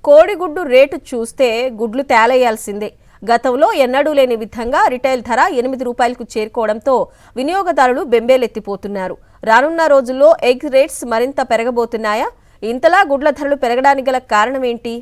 కోడిగుడ్డు రేటు చూస్తే గుడ్లు తేలేయాల్సిందే. గతంలో ఎన్నడూ లేని విధంగా రిటైల్ ధర 8 రూపాయలకు చేరుకోవడంతో వినియోగదారులు బెంబేలెత్తిపోతున్నారు. రానున్న రోజుల్లో ఎగ్ రేట్స్ మరింత పెరగబోతున్నాయా? ఇంతలా గుడ్ల ధరలు పెరగడానికి గల కారణం ఏంటి?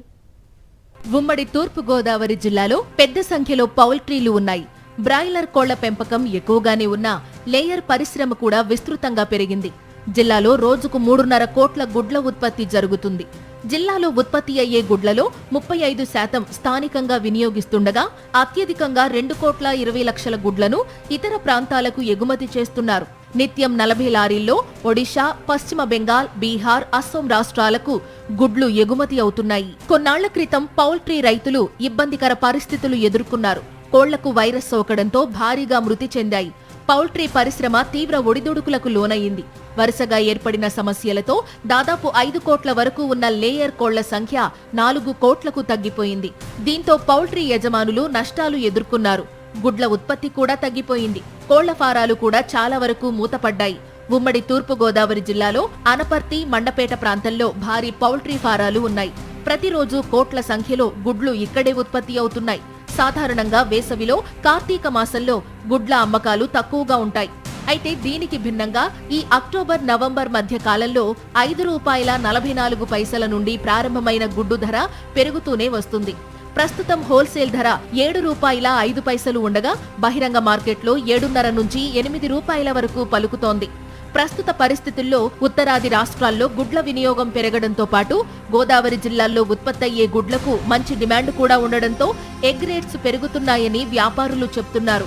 ఉమ్మడి తూర్పు గోదావరి జిల్లాలో పెద్ద సంఖ్యలో పౌల్ట్రీలు ఉన్నాయి. బ్రాయిలర్ కోళ్ల పెంపకం ఎక్కువగానే ఉన్నా లేయర్ పరిశ్రమ కూడా విస్తృతంగా పెరిగింది. జిల్లాలో రోజుకు 3.5 కోట్ల గుడ్ల ఉత్పత్తి జరుగుతుంది. జిల్లాలో ఉత్పత్తి అయ్యే గుడ్లలో 35% స్థానికంగా వినియోగిస్తుండగా అత్యధికంగా 2,20,00,000 గుడ్లను ఇతర ప్రాంతాలకు ఎగుమతి చేస్తున్నారు. నిత్యం 40 లారీల్లో ఒడిషా, పశ్చిమ బెంగాల్, బీహార్, అస్సోం రాష్ట్రాలకు గుడ్లు ఎగుమతి అవుతున్నాయి. కొన్నాళ్ల క్రితం పౌల్ట్రీ రైతులు ఇబ్బందికర పరిస్థితులు ఎదుర్కొన్నారు. కోళ్లకు వైరస్ సోకడంతో భారీగా మృతి చెందాయి. పౌల్ట్రీ పరిశ్రమ తీవ్ర ఒడిదుడుకులకు లోనయ్యింది. వరుసగా ఏర్పడిన సమస్యలతో దాదాపు 5 కోట్ల వరకు ఉన్న లేయర్ కోళ్ల సంఖ్య 4 కోట్లకు తగ్గిపోయింది. దీంతో పౌల్ట్రీ యజమానులు నష్టాలు ఎదుర్కొన్నారు. గుడ్ల ఉత్పత్తి కూడా తగ్గిపోయింది. కోళ్ల ఫారాలు కూడా చాలా వరకు మూతపడ్డాయి. ఉమ్మడి తూర్పు గోదావరి జిల్లాలో అనపర్తి, మండపేట ప్రాంతంలో భారీ పౌల్ట్రీ ఫారాలు ఉన్నాయి. ప్రతిరోజు కోట్ల సంఖ్యలో గుడ్లు ఇక్కడే ఉత్పత్తి అవుతున్నాయి. సాధారణంగా వేసవిలో కార్తీక మాసంలో గుడ్ల అమ్మకాలు తక్కువగా ఉంటాయి. అయితే దీనికి భిన్నంగా ఈ అక్టోబర్, నవంబర్ మధ్య కాలంలో ₹5.44 నుండి ప్రారంభమైన గుడ్డు ధర పెరుగుతూనే వస్తుంది. ప్రస్తుతం హోల్సేల్ ధర ₹7.05 ఉండగా బహిరంగ మార్కెట్లో 7.5 నుంచి ₹8 వరకు పలుకుతోంది. ప్రస్తుత పరిస్థితుల్లో ఉత్తరాది రాష్ట్రాల్లో గుడ్ల వినియోగం పెరగడంతో పాటు గోదావరి జిల్లాల్లో ఉత్పత్తయ్యే గుడ్లకు మంచి డిమాండ్ కూడా ఉండడంతో ఎగ్ రేట్స్ పెరుగుతున్నాయని వ్యాపారులు చెప్తున్నారు.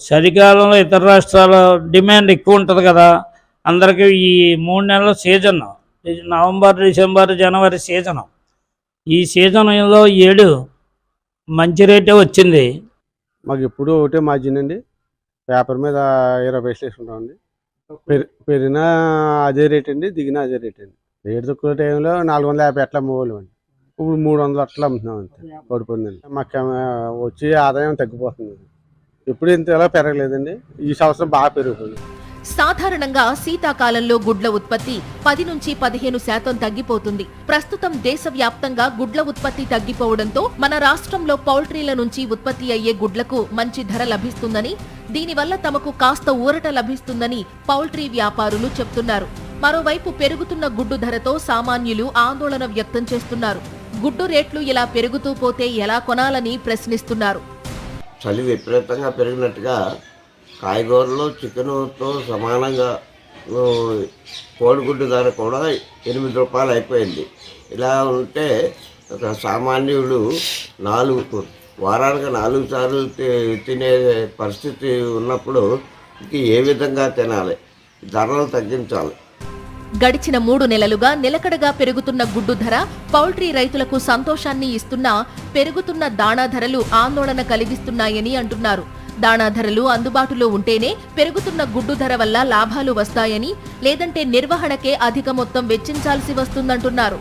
చలికాలంలో ఇతర రాష్ట్రాల డిమాండ్ ఎక్కువ ఉంటుంది కదా, అందరికీ ఈ 3 నెలల సీజన్, నవంబర్, డిసెంబర్, జనవరి సీజను. ఈ సీజన్లో 7 మంచి రేటే వచ్చింది. మాకు ఎప్పుడు ఒకటే మార్జిన్ అండి. పేపర్ మీద 20 పైసలు వేసుకుంటామండి. పెరిగినా అదే రేట్ అండి, దిగినా అదే రేట్ అండి. రేటు తక్కువ టైంలో 450 అట్లా అమ్మేవాళ్ళు అండి. ఇప్పుడు 300 అట్లా అమ్ముతున్నాం అంతే. పడిపోయిందండి. మాకు వచ్చే ఆదాయం తగ్గిపోతుంది. ఎప్పుడు ఇంతలా పెరగలేదండి. ఈ సంవత్సరం బాగా పెరిగిపోయింది. సాధారణంగా శీతాకాలంలో గుడ్ల ఉత్పత్తి 10 నుంచి 15% తగ్గిపోతుంది. ప్రస్తుతం దేశవ్యాప్తంగా గుడ్ల ఉత్పత్తి తగ్గిపోవడంతో మన రాష్ట్రంలో పౌల్ట్రీల నుంచి ఉత్పత్తి అయ్యే గుడ్లకు మంచి ధర లభిస్తుందని, దీనివల్ల తమకు కాస్త ఊరట లభిస్తుందని పౌల్ట్రీ వ్యాపారులు చెప్తున్నారు. మరోవైపు పెరుగుతున్న గుడ్డు ధరతో సామాన్యులు ఆందోళన వ్యక్తం చేస్తున్నారు. గుడ్డు రేట్లు ఇలా పెరుగుతూ పోతే ఎలా కొనాలని ప్రశ్నిస్తున్నారు. చలి విపరీతంగా పెరిగినట్టుగా కాయగూరలు, చికెన్తో సమానంగా కోడిగుడ్డు ధర కూడా ₹8 అయిపోయింది. ఇలా ఉంటే ఒక సామాన్యుడు వారానికి 4 సార్లు తినే పరిస్థితి ఉన్నప్పుడు ఏ విధంగా తినాలి? ధరలు తగ్గించాలి. గడిచిన 3 నెలలుగా నిలకడగా పెరుగుతున్న గుడ్డు ధర పౌల్ట్రీ రైతులకు సంతోషాన్ని ఇస్తున్నా పెరుగుతున్న దాణా ధరలు ఆందోళన కలిగిస్తున్నాయని అంటున్నారు. దాణా ధరలు అందుబాటులో ఉంటేనే పెరుగుతున్న గుడ్డు ధర వల్ల లాభాలు వస్తాయని, లేదంటే నిర్వహణకే అధిక మొత్తం వెచ్చించాల్సి వస్తుందంటున్నారు.